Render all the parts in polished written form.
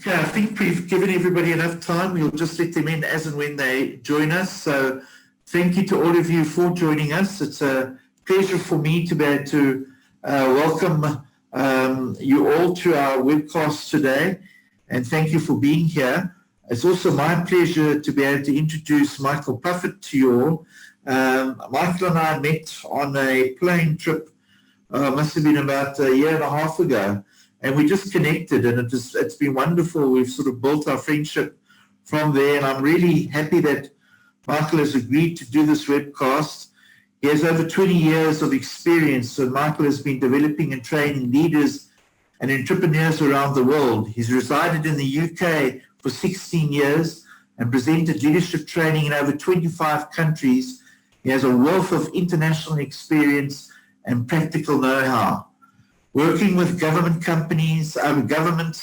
Okay, I think we've given everybody enough time. We'll just let them in as and when they join us. So thank you to all of you for joining us. It's a pleasure for me to be able to welcome you all to our webcast today, and thank you for being here. It's also my pleasure to be able to introduce Michael Puffett to you all. Michael and I met on a plane trip, must have been about a year and a half ago, and we just connected, and it's been wonderful. We've sort of built our friendship from there, and I'm really happy that Michael has agreed to do this webcast. He has over 20 years of experience, so Michael has been developing and training leaders and entrepreneurs around the world. He's resided in the UK for 16 years and presented leadership training in over 25 countries. He has a wealth of international experience and practical know-how. Working with government companies, non-profit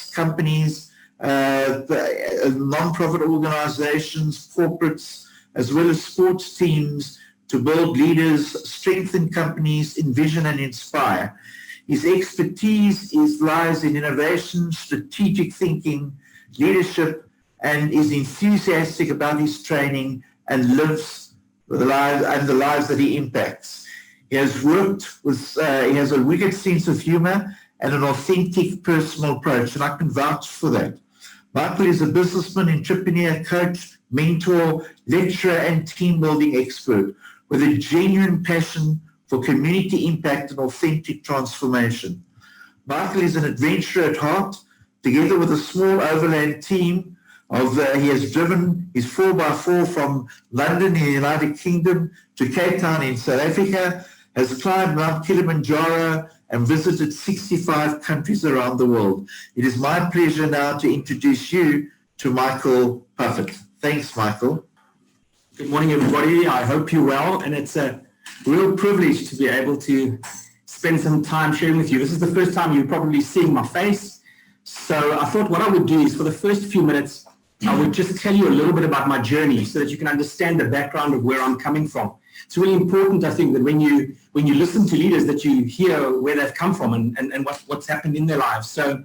organizations, corporates, as well as sports teams to build leaders, strengthen companies, envision and inspire. His expertise lies in innovation, strategic thinking, leadership, and is enthusiastic about his training and lives the lives that he impacts. He has he has a wicked sense of humor and an authentic personal approach, and I can vouch for that. Michael is a businessman, entrepreneur, coach, mentor, lecturer, and team building expert with a genuine passion for community impact and authentic transformation. Michael is an adventurer at heart. Together with a small overland team he has driven his 4x4 from London in the United Kingdom to Cape Town in South Africa, has climbed Mount Kilimanjaro and visited 65 countries around the world. It is my pleasure now to introduce you to Michael Puffett. Thanks, Michael. Good morning, everybody. I hope you're well, and it's a real privilege to be able to spend some time sharing with you. This is the first time you're probably seeing my face, so I thought what I would do is for the first few minutes, I would just tell you a little bit about my journey so that you can understand the background of where I'm coming from. It's really important, I think, that when you listen to leaders that you hear where they've come from and what's happened in their lives. So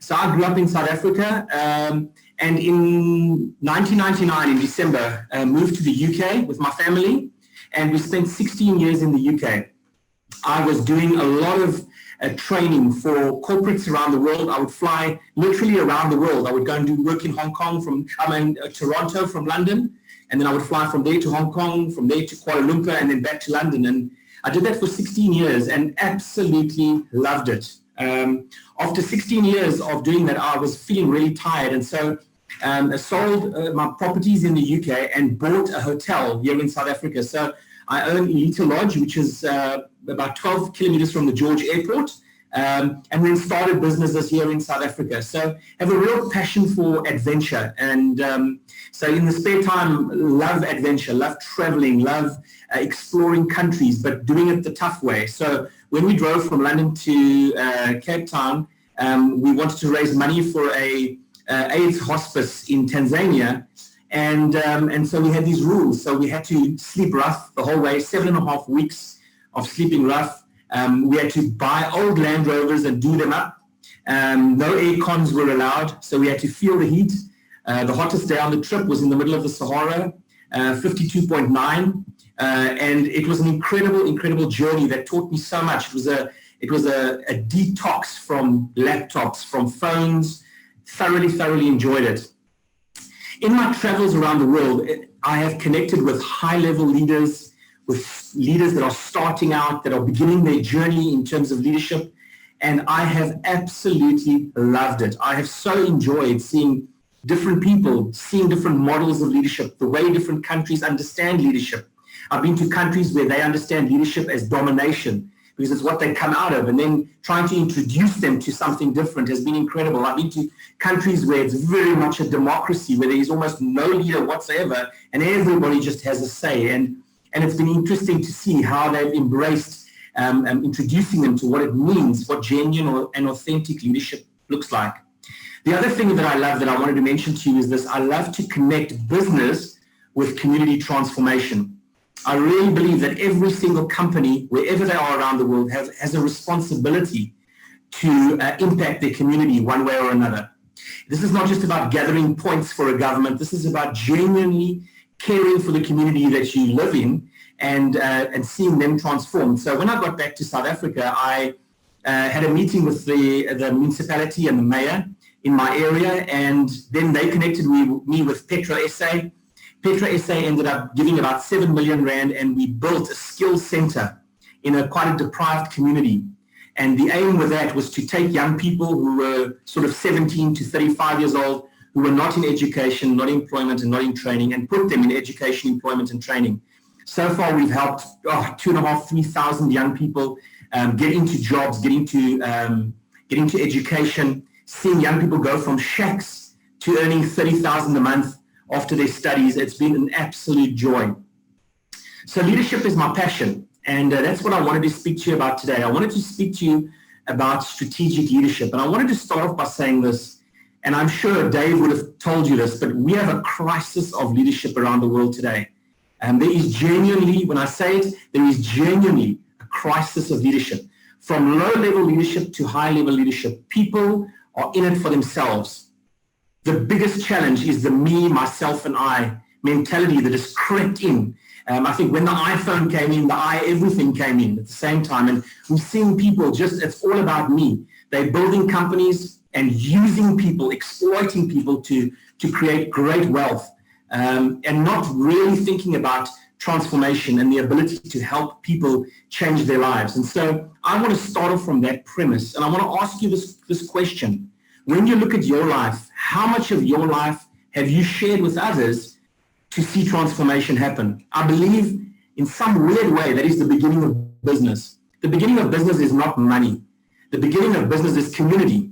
I grew up in South Africa, and in 1999, in December, moved to the UK with my family, and we spent 16 years in the UK. I was doing a lot of training for corporates around the world. I would fly literally around the world. I would go and do work in Hong Kong Toronto from London, and then I would fly from there to Hong Kong, from there to Kuala Lumpur, and then back to London. And I did that for 16 years and absolutely loved it. After 16 years of doing that, I was feeling really tired, and so I sold my properties in the UK and bought a hotel here in South Africa. So I own Elite Lodge, which is about 12 kilometers from the George Airport, and then started businesses here in South Africa. So I have a real passion for adventure, and so in the spare time, love adventure, love traveling, love exploring countries, but doing it the tough way. So when we drove from London to Cape Town, we wanted to raise money for a AIDS hospice in Tanzania, and so we had these rules. So we had to sleep rough the whole way, 7.5 weeks of sleeping rough. We had to buy old Land Rovers and do them up. No air cons were allowed, so we had to feel the heat. The hottest day on the trip was in the middle of the Sahara, 52.9, and it was an incredible journey that taught me so much. It was a detox from laptops, from phones. Thoroughly enjoyed it. In my travels around the world, I have connected with high-level leaders, with leaders that are starting out, that are beginning their journey in terms of leadership, and I have absolutely loved it. I have so enjoyed seeing different people, seeing different models of leadership, the way different countries understand leadership. I've been to countries where they understand leadership as domination, because it's what they come out of, and then trying to introduce them to something different has been incredible. I've been to countries where it's very much a democracy, where there is almost no leader whatsoever, and everybody just has a say. And it's been interesting to see how they've embraced introducing them to what it means, what genuine and authentic leadership looks like. The other thing that I love that I wanted to mention to you is this: I love to connect business with community transformation. I really believe that every single company, wherever they are around the world, has a responsibility to impact their community one way or another. This is not just about gathering points for a government. This is about genuinely caring for the community that you live in and seeing them transform. So when I got back to South Africa, I had a meeting with the municipality and the mayor in my area, and then they connected me with Petra SA. Petra SA ended up giving about 7 million rand, and we built a skills center in quite a deprived community. And the aim with that was to take young people who were sort of 17 to 35 years old, who were not in education, not employment, and not in training, and put them in education, employment, and training. So far, we've helped 2,500, 3,000 young people get into jobs, get into education, seeing young people go from shacks to earning 30,000 a month after their studies. It's been an absolute joy. So leadership is my passion, and that's what I wanted to speak to you about today. I wanted to speak to you about strategic leadership, and I wanted to start off by saying this, and I'm sure Dave would have told you this, but we have a crisis of leadership around the world today. And there is genuinely, when I say it, there is genuinely a crisis of leadership. From low-level leadership to high-level leadership, people are in it for themselves. The biggest challenge is the me, myself, and I mentality that is crept in. I think when the iPhone came in, the everything came in at the same time. And we're seeing people it's all about me. They're building companies and using people, exploiting people to create great wealth. And not really thinking about transformation and the ability to help people change their lives. And so I want to start off from that premise, and I want to ask you this question. When you look at your life, how much of your life have you shared with others to see transformation happen? I believe in some weird way that is the beginning of business. The beginning of business is not money. The beginning of business is community.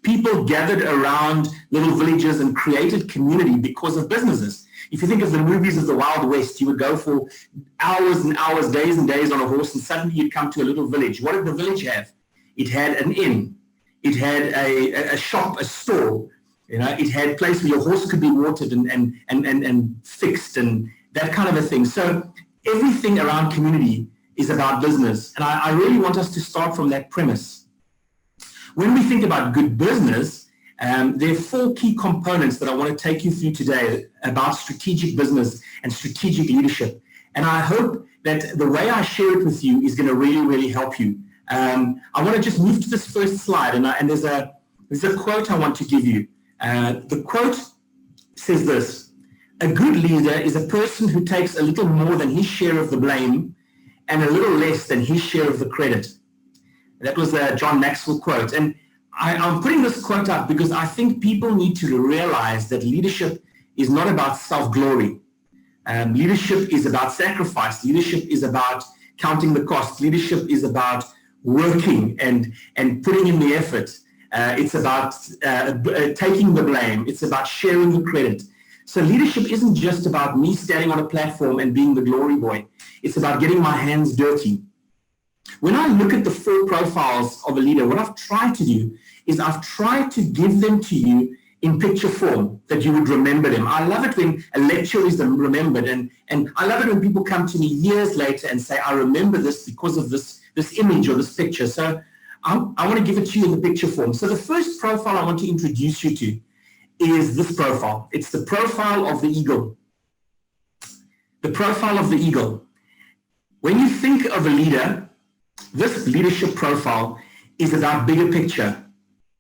People gathered around little villages and created community because of businesses. If you think of the movies of the Wild West, you would go for hours and hours, days and days on a horse, and suddenly you'd come to a little village. What did the village have? It had an inn. It had a shop, a store. You know, it had a place where your horse could be watered and fixed and that kind of a thing. So everything around community is about business. And I really want us to start from that premise. When we think about good business, there are 4 key components that I want to take you through today about strategic business and strategic leadership. And I hope that the way I share it with you is going to really, really help you. I want to just move to this first slide, and there's a quote I want to give you. The quote says this: "A good leader is a person who takes a little more than his share of the blame and a little less than his share of the credit." That was a John Maxwell quote. And I'm putting this quote up because I think people need to realize that leadership is not about self-glory. Leadership is about sacrifice. Leadership is about counting the cost. Leadership is about working and putting in the effort. It's about taking the blame. It's about sharing the credit. So leadership isn't just about me standing on a platform and being the glory boy. It's about getting my hands dirty. When I look at the 4 profiles of a leader, what I've tried to do is I've tried to give them to you in picture form that you would remember them. I love it when a lecture is remembered, and I love it when people come to me years later and say, I remember this because of this image or this picture. So I want to give it to you in the picture form. So the first profile I want to introduce you to is this profile. It's the profile of the eagle. The profile of the eagle. When you think of a leader, this leadership profile is about bigger picture.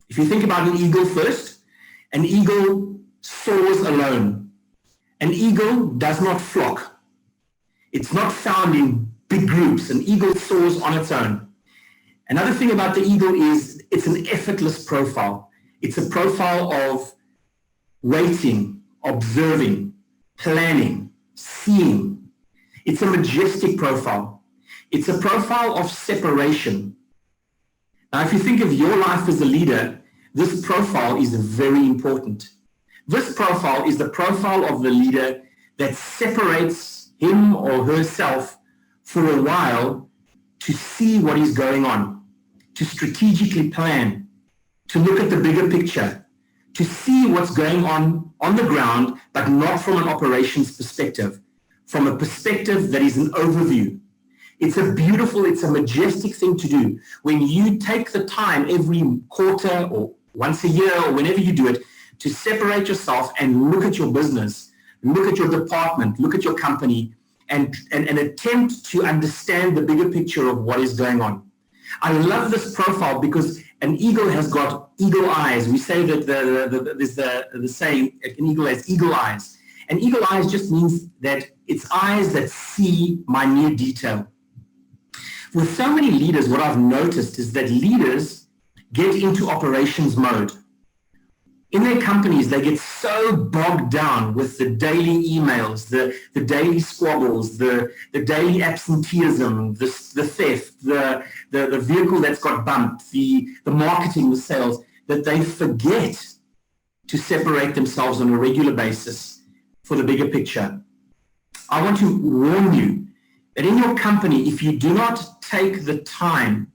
If you think about an eagle first, an eagle soars alone. An eagle does not flock. It's not found in big groups. An eagle soars on its own. Another thing about the eagle is it's an effortless profile. It's a profile of waiting, observing, planning, seeing. It's a majestic profile. It's a profile of separation. Now, if you think of your life as a leader, this profile is very important. This profile is the profile of the leader that separates him or herself for a while to see what is going on, to strategically plan, to look at the bigger picture, to see what's going on the ground, but not from an operations perspective, from a perspective that is an overview. It's a beautiful, it's a majestic thing to do when you take the time every quarter or once a year or whenever you do it, to separate yourself and look at your business, look at your department, look at your company, and attempt to understand the bigger picture of what is going on. I love this profile because an eagle has got eagle eyes. We say that there's the saying, an eagle has eagle eyes. And eagle eyes just means that it's eyes that see minute detail. With so many leaders, what I've noticed is that leaders get into operations mode. In their companies, they get so bogged down with the daily emails, the daily squabbles, the daily absenteeism, the theft, the vehicle that's got bumped, the marketing, the sales, that they forget to separate themselves on a regular basis for the bigger picture. I want to warn you that in your company, if you do not take the time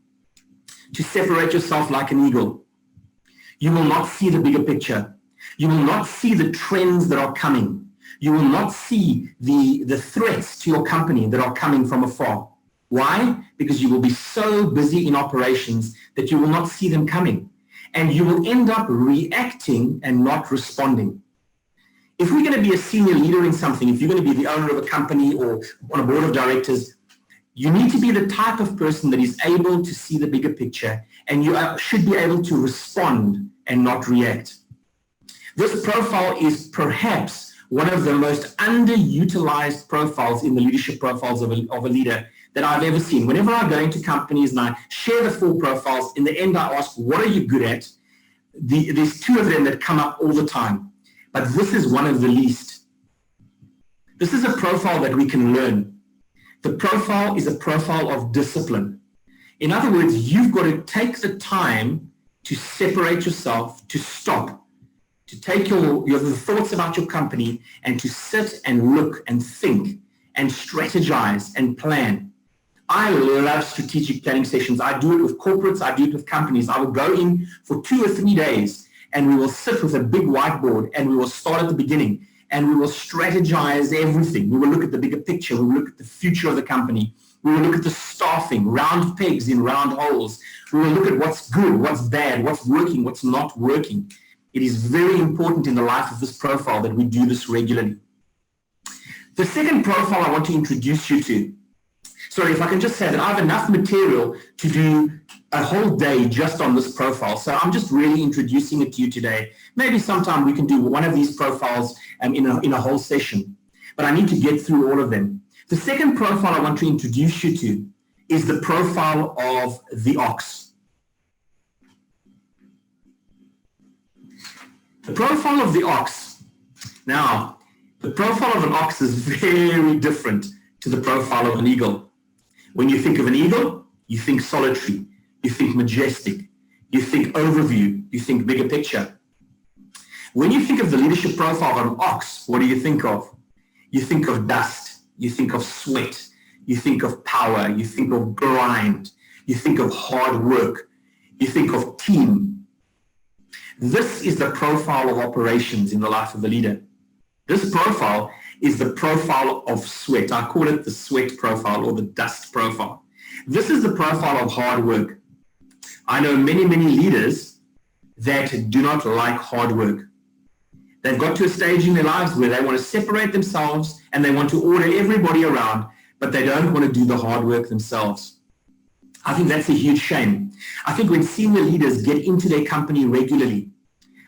to separate yourself like an eagle, you will not see the bigger picture. You will not see the trends that are coming. You will not see the threats to your company that are coming from afar. Why? Because you will be so busy in operations that you will not see them coming. And you will end up reacting and not responding. If we're going to be a senior leader in something, if you're going to be the owner of a company or on a board of directors, you need to be the type of person that is able to see the bigger picture, and you should be able to respond and not react. This profile is perhaps one of the most underutilized profiles in the leadership profiles of a leader that I've ever seen. Whenever I go into companies and I share the 4 profiles, in the end I ask, what are you good at? There's 2 of them that come up all the time, but this is one of the least. This is a profile that we can learn. The profile is a profile of discipline. In other words, you've got to take the time to separate yourself, to stop, to take the thoughts about your company and to sit and look and think and strategize and plan. I love strategic planning sessions. I do it with corporates. I do it with companies. I will go in for 2 or 3 days and we will sit with a big whiteboard and we will start at the beginning and we will strategize everything. We will look at the bigger picture. We will look at the future of the company. We will look at the staffing, round pegs in round holes. We will look at what's good, what's bad, what's working, what's not working. It is very important in the life of this profile that we do this regularly. The second profile I want to introduce you to, sorry, if I can just say that I have enough material to do a whole day just on this profile. So I'm just really introducing it to you today. Maybe sometime we can do one of these profiles in a whole session, but I need to get through all of them. The second profile I want to introduce you to is the profile of the ox. The profile of the ox. Now, the profile of an ox is very different to the profile of an eagle. When you think of an eagle, you think solitary, you think majestic, you think overview, you think bigger picture. When you think of the leadership profile of an ox, what do you think of? You think of dust, you think of sweat, you think of power, you think of grind, you think of hard work, you think of team. This is the profile of operations in the life of a leader. This profile is the profile of sweat. I call it the sweat profile or the dust profile. This is the profile of hard work. I know many, many leaders that do not like hard work. They've got to a stage in their lives where they want to separate themselves and they want to order everybody around, but they don't want to do the hard work themselves. I think that's a huge shame. I think when senior leaders get into their company regularly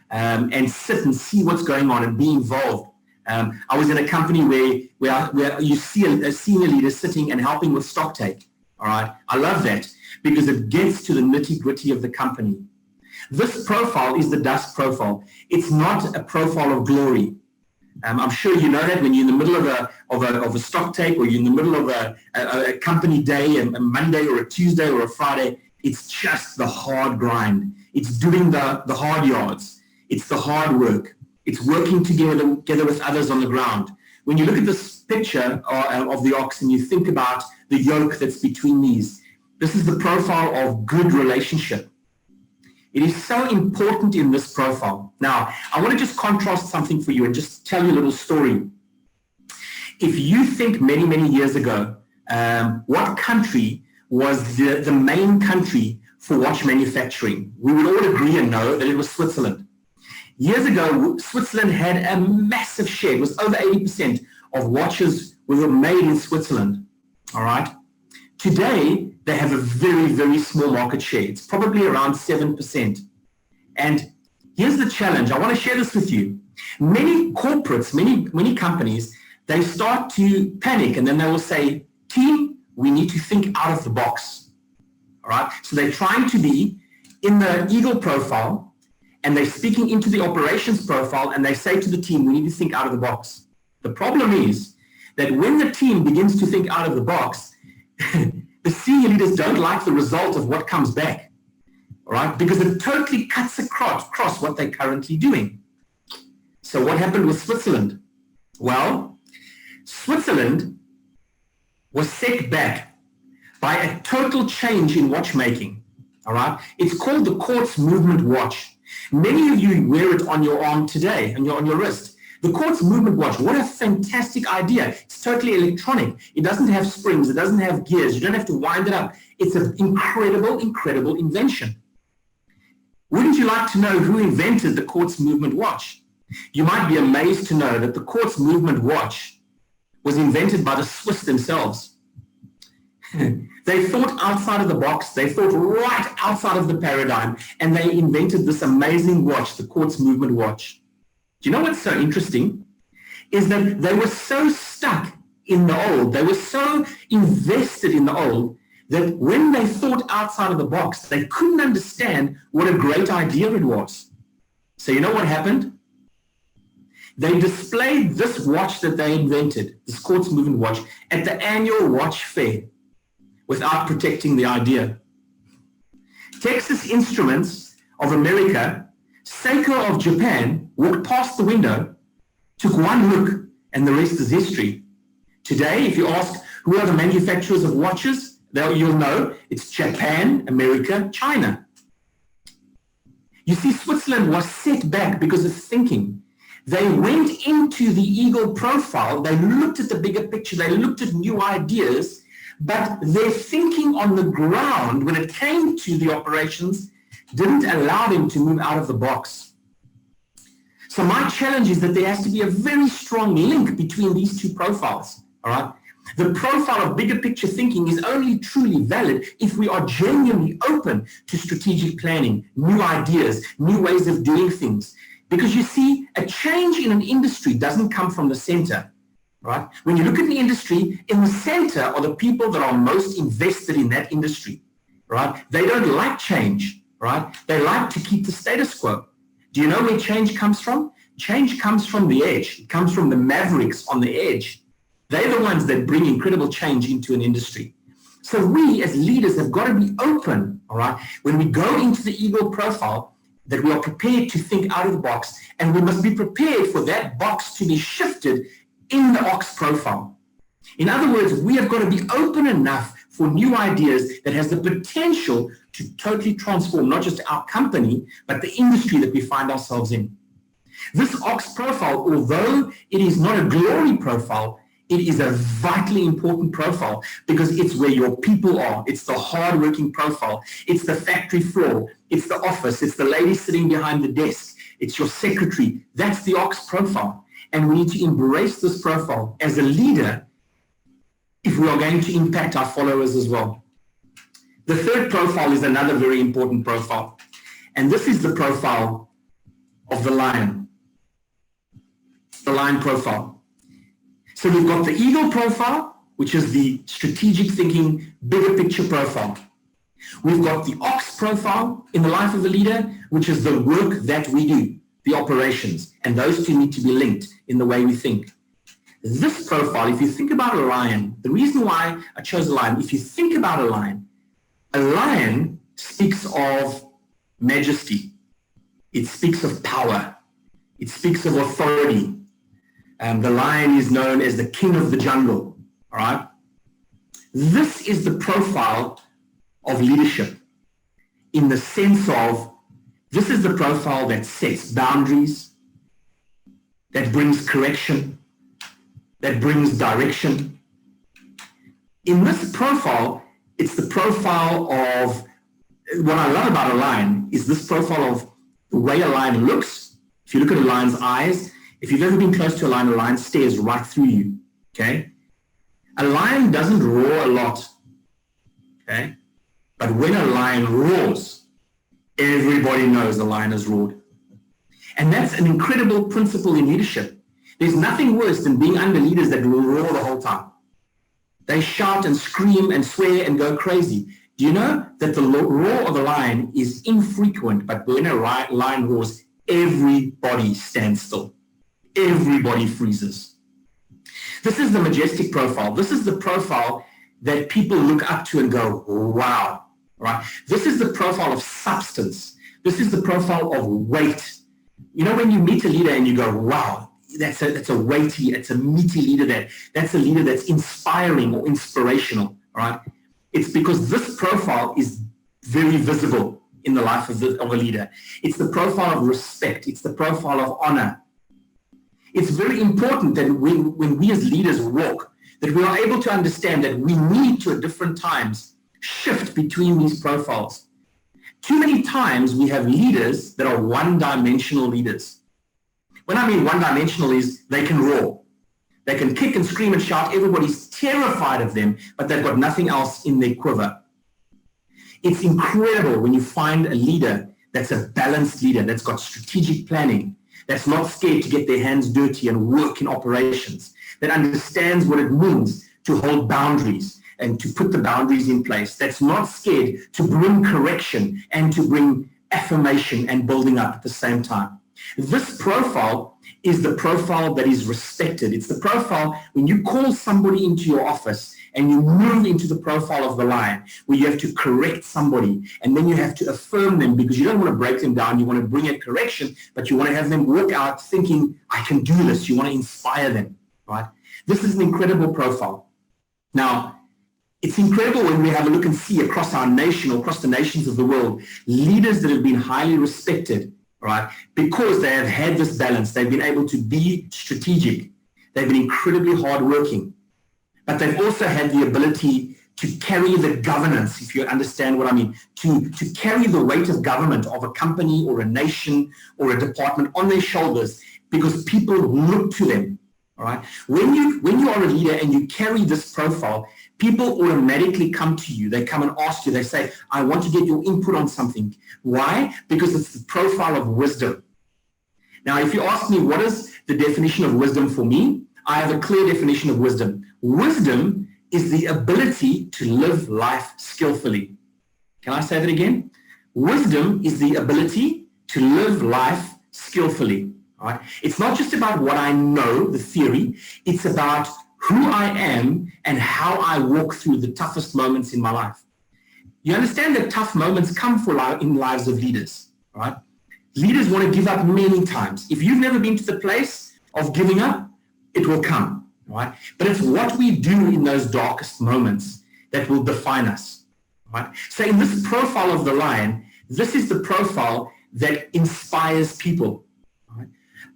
and sit and see what's going on and be involved. I was in a company where you see a senior leader sitting and helping with stock take. All right, I love that because it gets to the nitty-gritty of the company. This profile is the dust profile. It's not a profile of glory. I'm sure you know that when you're in the middle of a stock take or you're in the middle of a company day, a Monday or a Tuesday or a Friday, it's just the hard grind. It's doing the hard yards. It's the hard work. It's working together with others on the ground. When you look at this picture of the ox and you think about the yoke that's between these, this is the profile of good relationship. It is so important in this profile. Now, I want to just contrast something for you and just tell you a little story. If you think many, many years ago, what country was the main country for watch manufacturing, we would all agree and know that it was Switzerland. Years ago, Switzerland had a massive share. It was over 80% of watches were made in Switzerland. All right. Today, they have a very, very small market share. It's probably around 7%. And here's the challenge. I want to share this with you. Many corporates, many companies, they start to panic and then they will say, team, we need to think out of the box. All right. So they're trying to be in the Eagle profile and they're speaking into the operations profile and they say to the team, we need to think out of the box. The problem is that when the team begins to think out of the box, the senior leaders don't like the result of what comes back, all right? Because it totally cuts across what they're currently doing. So what happened with Switzerland? Well, Switzerland was set back by a total change in watchmaking, all right? It's called the quartz movement watch. Many of you wear it on your arm today, on your wrist. The quartz movement watch, what a fantastic idea. It's totally electronic. It doesn't have springs. It doesn't have gears. You don't have to wind it up. It's an incredible, incredible invention. Wouldn't you like to know who invented the quartz movement watch? You might be amazed to know that the quartz movement watch was invented by the Swiss themselves. They thought outside of the box. They thought right outside of the paradigm, and they invented this amazing watch, the quartz movement watch. Do you know what's so interesting? Is that they were so stuck in the old, they were so invested in the old, that when they thought outside of the box, they couldn't understand what a great idea it was. So you know what happened? They displayed this watch that they invented, this quartz movement watch, at the annual watch fair without protecting the idea. Texas Instruments of America, Seiko of Japan walked past the window, took one look, and the rest is history. Today, if you ask who are the manufacturers of watches, you'll know it's Japan, America, China. You see, Switzerland was set back because of thinking. They went into the Eagle profile, they looked at the bigger picture, they looked at new ideas, but their thinking on the ground when it came to the operations didn't allow them to move out of the box. So my challenge is that there has to be a very strong link between these two profiles, all right? The profile of bigger picture thinking is only truly valid if we are genuinely open to strategic planning, new ideas, new ways of doing things. Because you see, a change in an industry doesn't come from the center, right? When you look at the industry, in the center are the people that are most invested in that industry, right? They don't like change, right? They like to keep the status quo. Do you know where change comes from? Change comes from the edge. It comes from the mavericks on the edge. They're the ones that bring incredible change into an industry. So we as leaders have got to be open, all right? When we go into the Eagle profile, that we are prepared to think out of the box, and we must be prepared for that box to be shifted in the Ox profile. In other words, we have got to be open enough for new ideas that has the potential to totally transform not just our company, but the industry that we find ourselves in. This Ox profile, although it is not a glory profile, it is a vitally important profile because it's where your people are. It's the hardworking profile. It's the factory floor. It's the office. It's the lady sitting behind the desk. It's your secretary. That's the Ox profile. And we need to embrace this profile as a leader if we are going to impact our followers as well. The third profile is another very important profile. And this is the profile of the lion. The lion profile. So we've got the Eagle profile, which is the strategic thinking, bigger picture profile. We've got the Ox profile in the life of the leader, which is the work that we do, the operations, and those two need to be linked in the way we think. This profile, if you think about a lion, the reason why I chose a lion, if you think about a lion speaks of majesty. It speaks of power. It speaks of authority. The lion is known as the king of the jungle, all right? This is the profile of leadership in the sense of this is the profile that sets boundaries, that brings correction, that brings direction. In this profile, it's the profile of what I love about a lion is this profile of the way a lion looks. If you look at a lion's eyes, if you've ever been close to a lion stares right through you, okay? A lion doesn't roar a lot, okay? But when a lion roars, everybody knows the lion has roared. And that's an incredible principle in leadership. There's nothing worse than being under leaders that will roar the whole time. They shout and scream and swear and go crazy. Do you know that the roar of a lion is infrequent, but when a lion roars, everybody stands still. Everybody freezes. This is the majestic profile. This is the profile that people look up to and go, wow, right? This is the profile of substance. This is the profile of weight. You know, when you meet a leader and you go, wow, that's a weighty, it's a meaty leader, that's a leader that's inspiring or inspirational, right? It's because this profile is very visible in the life of a leader. It's the profile of respect. It's the profile of honor. It's very important that when we as leaders walk, that we are able to understand that we need to, at different times, shift between these profiles. Too many times we have leaders that are one-dimensional leaders. When I mean one-dimensional is they can roar. They can kick and scream and shout. Everybody's terrified of them, but they've got nothing else in their quiver. It's incredible when you find a leader that's a balanced leader, that's got strategic planning, that's not scared to get their hands dirty and work in operations, that understands what it means to hold boundaries and to put the boundaries in place, that's not scared to bring correction and to bring affirmation and building up at the same time. This profile is the profile that is respected. It's the profile when you call somebody into your office and you move into the profile of the lion, where you have to correct somebody and then you have to affirm them because you don't want to break them down. You want to bring a correction, but you want to have them walk out thinking, I can do this. You want to inspire them, right? This is an incredible profile. Now, it's incredible when we have a look and see across our nation or across the nations of the world, leaders that have been highly respected, right? Because they have had this balance. They've been able to be strategic. They've been incredibly hardworking. But they've also had the ability to carry the governance, if you understand what I mean, to carry the weight of government of a company or a nation or a department on their shoulders because people look to them, all right? When you are a leader and you carry this profile, people automatically come to you. They come and ask you. They say, I want to get your input on something. Why? Because it's the profile of wisdom. Now, if you ask me what is the definition of wisdom for me, I have a clear definition of wisdom. Wisdom is the ability to live life skillfully. Can I say that again? Wisdom is the ability to live life skillfully. All right? It's not just about what I know, the theory. It's about who I am and how I walk through the toughest moments in my life. You understand that tough moments come in lives of leaders, right? Leaders want to give up many times. If you've never been to the place of giving up, it will come, right? But it's what we do in those darkest moments that will define us, right? So in this profile of the lion, this is the profile that inspires people. Right?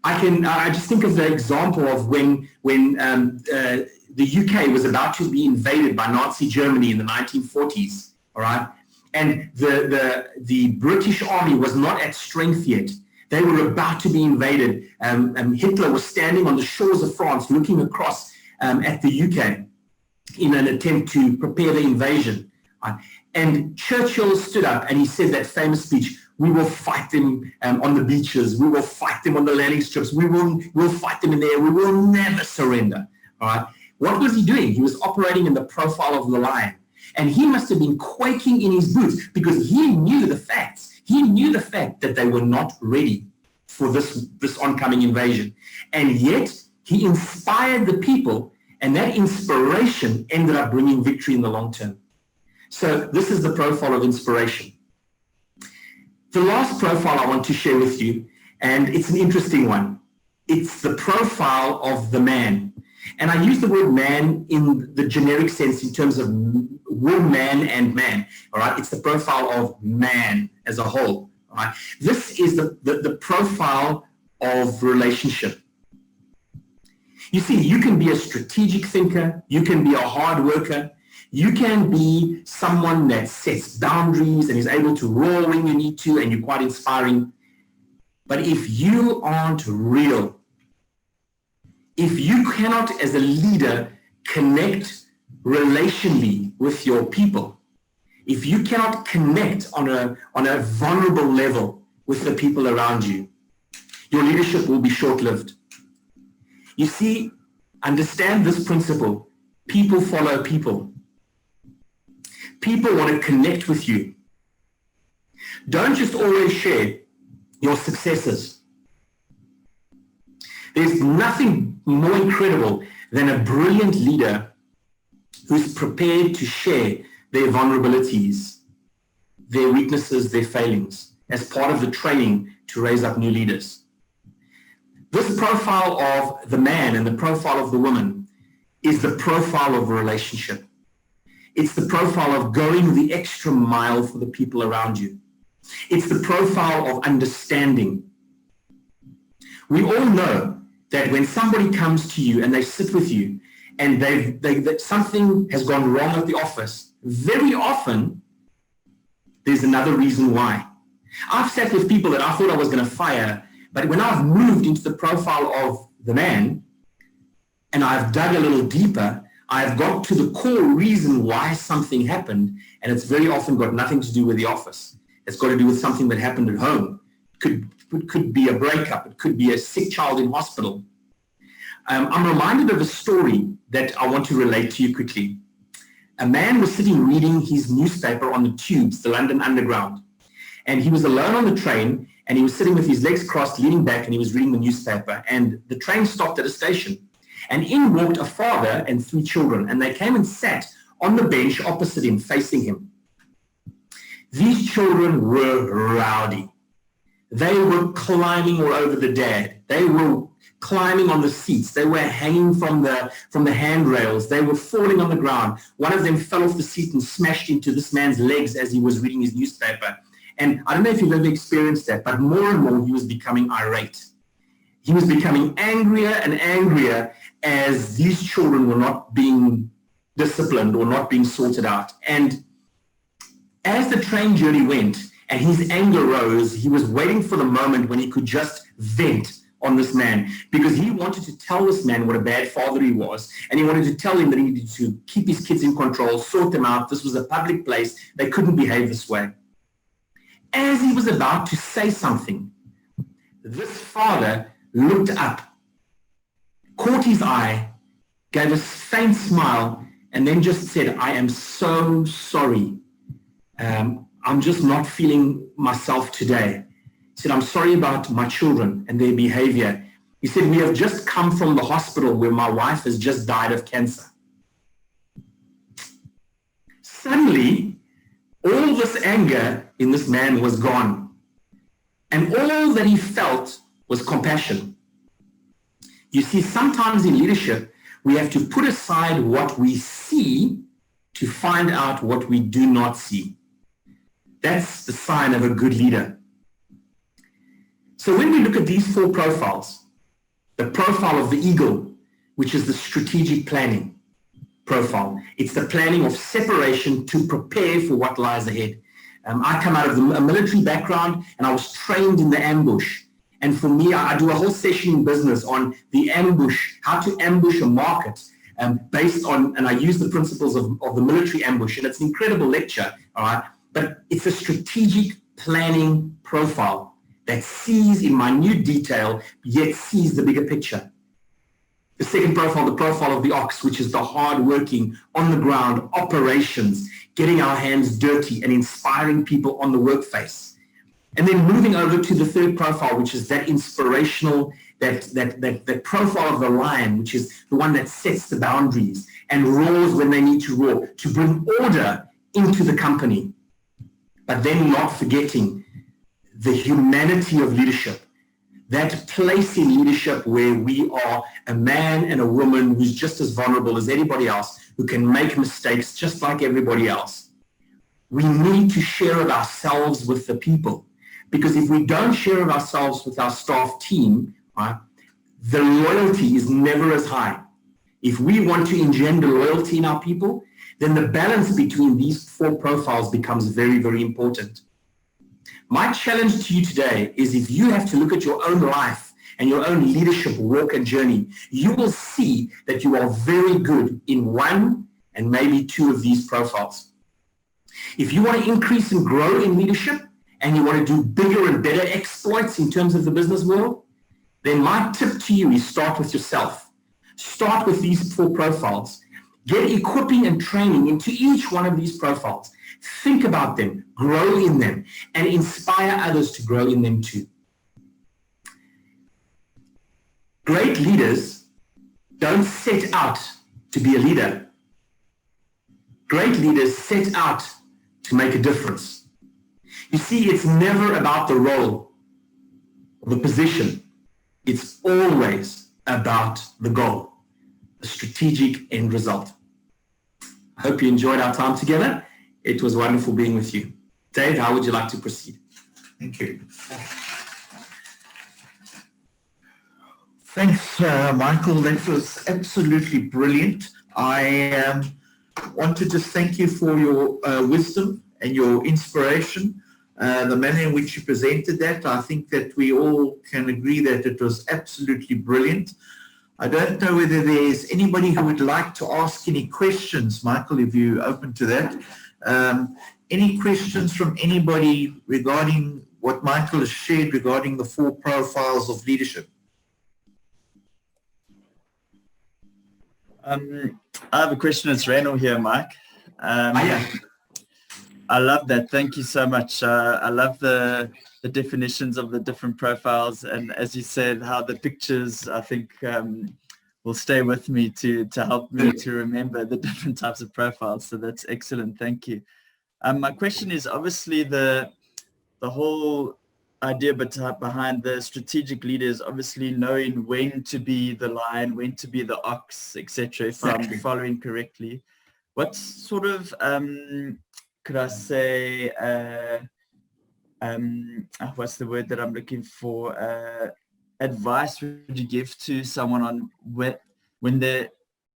I just think of the example of when the UK was about to be invaded by Nazi Germany in the 1940s, all right? And the British army was not at strength yet. They were about to be invaded. Hitler was standing on the shores of France looking across at the UK in an attempt to prepare the invasion. And Churchill stood up and he said that famous speech, we will fight them on the beaches. We will fight them on the landing strips. We'll fight them in the air. We will never surrender. All right. What was he doing? He was operating in the profile of the lion. And he must have been quaking in his boots because he knew the facts. He knew the fact that they were not ready for this oncoming invasion. And yet he inspired the people, and that inspiration ended up bringing victory in the long term. So this is the profile of inspiration. The last profile I want to share with you, and it's an interesting one. It's the profile of the man. And I use the word man in the generic sense in terms of woman and man, all right? It's the profile of man as a whole, all right? This is the profile of relationship. You see, you can be a strategic thinker, you can be a hard worker, You can be someone that sets boundaries and is able to roar when you need to, and you're quite inspiring. But if you aren't real, if you cannot, as a leader, connect relationally with your people, if you cannot connect on a vulnerable level with the people around you, your leadership will be short-lived. You see, understand this principle. People follow people. People want to connect with you. Don't just always share your successes. There's nothing more incredible than a brilliant leader who's prepared to share their vulnerabilities, their weaknesses, their failings, as part of the training to raise up new leaders. This profile of the man and the profile of the woman is the profile of a relationship. It's the profile of going the extra mile for the people around you. It's the profile of understanding. We all know that when somebody comes to you and they sit with you and that something has gone wrong at the office, very often there's another reason why. I've sat with people that I thought I was going to fire, but when I've moved into the profile of the man and I've dug a little deeper, I've got to the core reason why something happened, and it's very often got nothing to do with the office. It's got to do with something that happened at home. It could be a breakup. It could be a sick child in hospital. I'm reminded of a story that I want to relate to you quickly. A man was sitting reading his newspaper on the tubes, the London Underground, and he was alone on the train, and he was sitting with his legs crossed, leaning back, and he was reading the newspaper, and the train stopped at a station. And in walked a father and 3 children, and they came and sat on the bench opposite him, facing him. These children were rowdy. They were climbing all over the dad. They were climbing on the seats. They were hanging from the handrails. They were falling on the ground. One of them fell off the seat and smashed into this man's legs as he was reading his newspaper. And I don't know if you've ever experienced that, but more and more he was becoming irate. He was becoming angrier and angrier as these children were not being disciplined or not being sorted out. And as the train journey went and his anger rose, he was waiting for the moment when he could just vent on this man, because he wanted to tell this man what a bad father he was, and he wanted to tell him that he needed to keep his kids in control, sort them out. This was a public place. They couldn't behave this way. As he was about to say something, this father looked up, caught his eye, gave a faint smile, and then just said, "I am so sorry. I'm just not feeling myself today." He said, "I'm sorry about my children and their behavior." He said, "We have just come from the hospital where my wife has just died of cancer." Suddenly, all this anger in this man was gone. And all that he felt was compassion. You see, sometimes in leadership, we have to put aside what we see to find out what we do not see. That's the sign of a good leader. So when we look at these 4 profiles, the profile of the eagle, which is the strategic planning profile, it's the planning of separation to prepare for what lies ahead. I come out of a military background, and I was trained in the ambush. And for me, I do a whole session in business on the ambush, how to ambush a market, based on, and I use the principles of the military ambush, and it's an incredible lecture, all right? But it's a strategic planning profile that sees in minute detail, yet sees the bigger picture. The second profile, the profile of the ox, which is the hard-working, on-the-ground operations, getting our hands dirty and inspiring people on the work face. And then moving over to the third profile, which is that inspirational, that profile of the lion, which is the one that sets the boundaries and roars when they need to roar, to bring order into the company. But then not forgetting the humanity of leadership, that place in leadership where we are a man and a woman who's just as vulnerable as anybody else, who can make mistakes just like everybody else. We need to share of ourselves with the people, because if we don't share of ourselves with our staff team, right, the loyalty is never as high. If we want to engender loyalty in our people, then the balance between these four profiles becomes very, very important. My challenge to you today is if you have to look at your own life and your own leadership walk and journey, you will see that you are very good in one and maybe two of these profiles. If you want to increase and grow in leadership and you want to do bigger and better exploits in terms of the business world, then my tip to you is start with yourself. Start with these four profiles. Get equipping and training into each one of these profiles. Think about them, grow in them, and inspire others to grow in them too. Great leaders don't set out to be a leader. Great leaders set out to make a difference. You see, it's never about the role or the position. It's always about the goal, the strategic end result. I hope you enjoyed our time together. It was wonderful being with you. Dave, how would you like to proceed? Thank you. Thanks, Michael. That was absolutely brilliant. I want to just thank you for your wisdom and your inspiration, the manner in which you presented that. I think that we all can agree that it was absolutely brilliant. I don't know whether there's anybody who would like to ask any questions. Michael, if you're open to that. Any questions from anybody regarding what Michael has shared regarding the four profiles of leadership? I have a question. It's Randall here, Mike. Yeah. I love that. Thank you so much. I love the definitions of the different profiles, and as you said, how the pictures, I think, will stay with me to help me to remember the different types of profiles. So that's excellent. Thank you. My question is obviously the whole idea behind the strategic leaders, obviously knowing when to be the lion, when to be the ox, etc. If I'm following correctly, what sort of could I say? What's the word that I'm looking for? Advice would you give to someone on when they're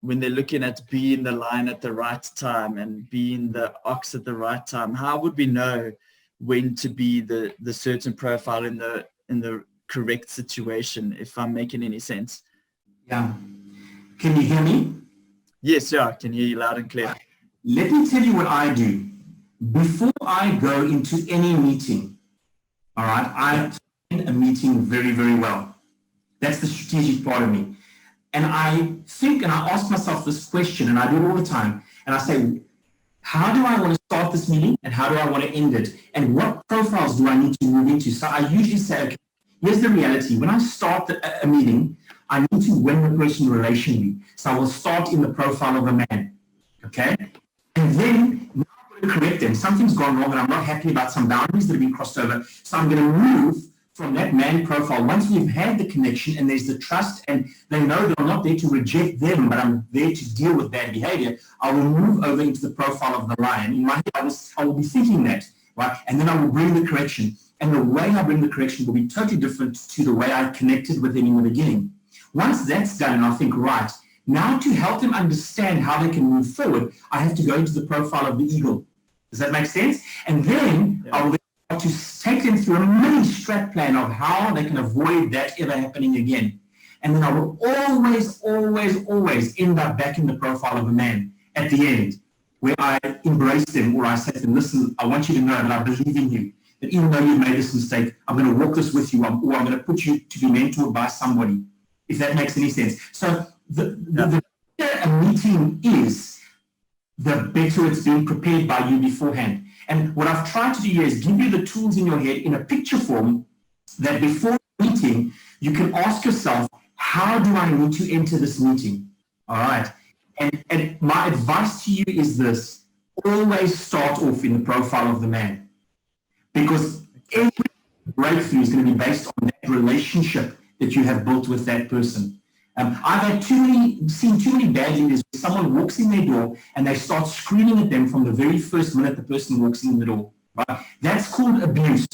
looking at being the lion at the right time and being the ox at the right time? How would we know when to be the certain profile in the correct situation, if I'm making any sense? Yeah. Can you hear me? Yes, yeah, I can hear you loud and clear. Let me tell you what I do. Before I go into any meeting, all right, I plan a meeting very, very well. That's the strategic part of me. And I think and I ask myself this question, and I do it all the time, and I say, how do I want to start this meeting and how do I want to end it? And what profiles do I need to move into? So I usually say, okay, here's the reality. When I start a meeting, I need to win the person relationally. So I will start in the profile of a man, okay? And then now I'm going to correct them. Something's gone wrong and I'm not happy about some boundaries that have been crossed over. So I'm going to move from that man profile. Once we've had the connection and there's the trust and they know that I'm not there to reject them, but I'm there to deal with bad behavior, I will move over into the profile of the lion. In my head, I will be thinking that, right? And then I will bring the correction. And the way I bring the correction will be totally different to the way I connected with them in the beginning. Once that's done, and I think, right, now to help them understand how they can move forward, I have to go into the profile of the eagle. Does that make sense? And then I will to take them through a mini strat plan of how they can avoid that ever happening again. And then I will always, always, always end up back in the profile of a man at the end, where I embrace them, or I say to them, listen, I want you to know that I believe in you, that even though you've made this mistake, I'm going to walk this with you, or I'm going to put you to be mentored by somebody, if that makes any sense. So the better a meeting is, the better it's being prepared by you beforehand. And what I've tried to do here is give you the tools in your head in a picture form that before the meeting, you can ask yourself, how do I need to enter this meeting? All right. And my advice to you is this: always start off in the profile of the man, because every breakthrough is going to be based on that relationship that you have built with that person. I've seen too many bad leaders where someone walks in their door and they start screaming at them from the very first minute the person walks in the door. Right? That's called abuse.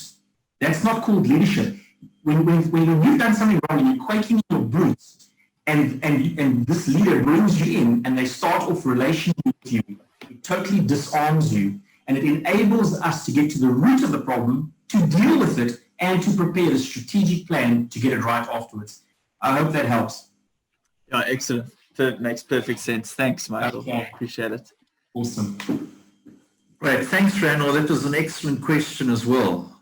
That's not called leadership. When you've done something wrong and you're quaking in your boots, and this leader brings you in and they start off relationally with you, It totally disarms you, and it enables us to get to the root of the problem, to deal with it, and to prepare a strategic plan to get it right afterwards. I hope that helps. Yeah, excellent. Makes perfect sense. Thanks, Michael. Okay. Appreciate it. Awesome. Great. Thanks, Randall. That was an excellent question as well.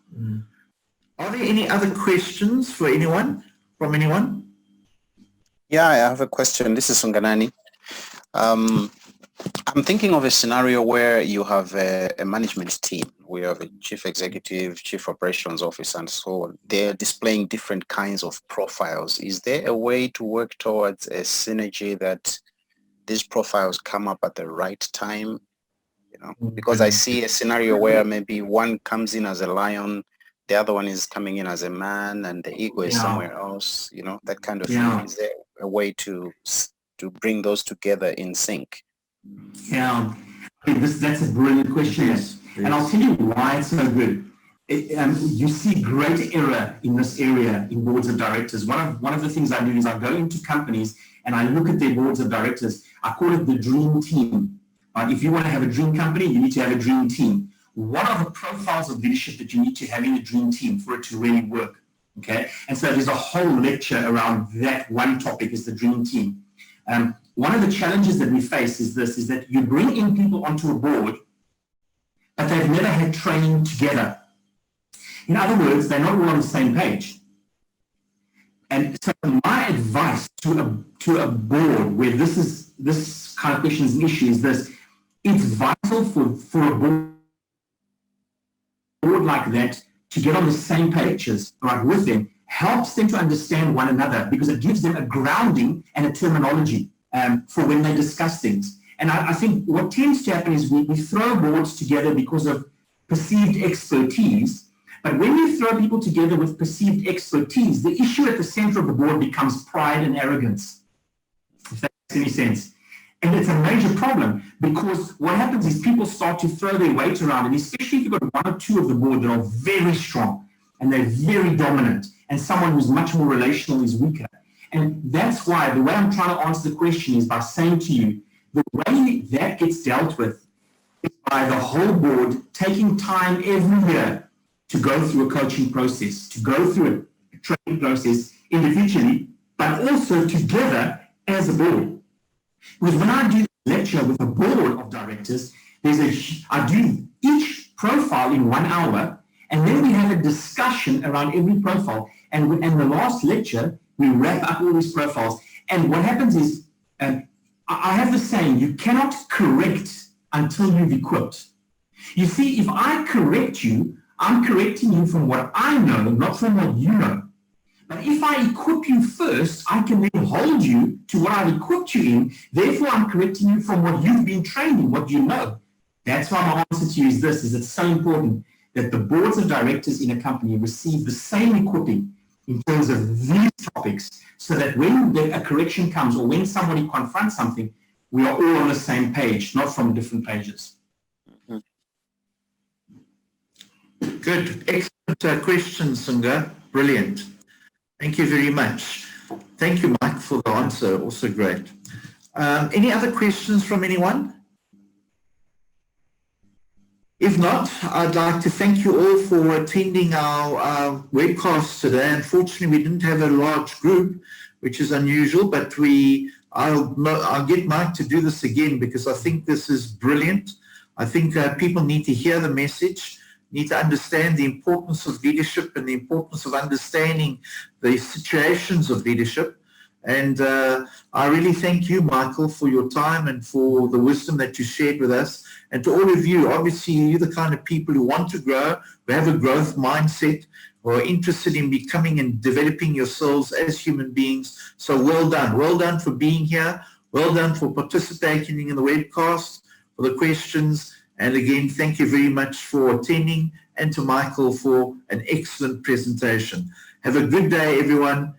Are there any other questions for anyone, from anyone? Yeah, I have a question. This is Sunganani. I'm thinking of a scenario where you have a management team. We have a chief executive, chief operations officer, and so on. They're displaying different kinds of profiles. Is there a way to work towards a synergy that these profiles come up at the right time? You know, because I see a scenario where maybe one comes in as a lion, the other one is coming in as a man, and the ego is somewhere else. You know, that kind of thing. Is there a way to bring those together in sync? Yeah, that's a brilliant question. Yes. And I'll tell you why it's so good. You see great error in this area in boards of directors. One of the things I do is I go into companies and I look at their boards of directors. I call it the dream team. If you want to have a dream company, you need to have a dream team. What are the profiles of leadership that you need to have in a dream team for it to really work? Okay, and so there's a whole lecture around that one topic is the dream team. One of the challenges that we face is that you bring in people onto a board, but they've never had training together. In other words, they're not all on the same page. And so my advice to a board where this kind of question is an issue is this: it's vital for a board like that to get on the same pages, right, with them, helps them to understand one another because it gives them a grounding and a terminology for when they discuss things. And I think what tends to happen is we throw boards together because of perceived expertise. But when you throw people together with perceived expertise, the issue at the center of the board becomes pride and arrogance, if that makes any sense. And it's a major problem because what happens is people start to throw their weight around, and especially if you've got one or two of the board that are very strong and they're very dominant, and someone who's much more relational is weaker. And that's why the way I'm trying to answer the question is by saying to you, the way that gets dealt with is by the whole board taking time every year to go through a coaching process, to go through a training process individually, but also together as a board. Because when I do the lecture with a board of directors, I do each profile in 1 hour, and then we have a discussion around every profile. And in the last lecture, we wrap up all these profiles. And what happens is, I have the saying, you cannot correct until you've equipped. You see, if I correct you, I'm correcting you from what I know, not from what you know. But if I equip you first, I can then hold you to what I've equipped you in. Therefore, I'm correcting you from what you've been trained in, what you know. That's why my answer to you is this, is it's so important that the boards of directors in a company receive the same equipping in terms of these topics, so that when a correction comes or when somebody confronts something, we are all on the same page, not from different pages. Good. Excellent question, Sunga. Brilliant. Thank you very much. Thank you, Mike, for the answer. Also great. Any other questions from anyone? If not, I'd like to thank you all for attending our webcast today. Unfortunately, we didn't have a large group, which is unusual, but I'll get Mike to do this again because I think this is brilliant. I think people need to hear the message, need to understand the importance of leadership and the importance of understanding the situations of leadership. And I really thank you, Michael, for your time and for the wisdom that you shared with us. And to all of you, obviously, you're the kind of people who want to grow, who have a growth mindset, who are interested in becoming and developing yourselves as human beings. So well done. Well done for being here. Well done for participating in the webcast, for the questions. And again, thank you very much for attending, and to Michael for an excellent presentation. Have a good day, everyone.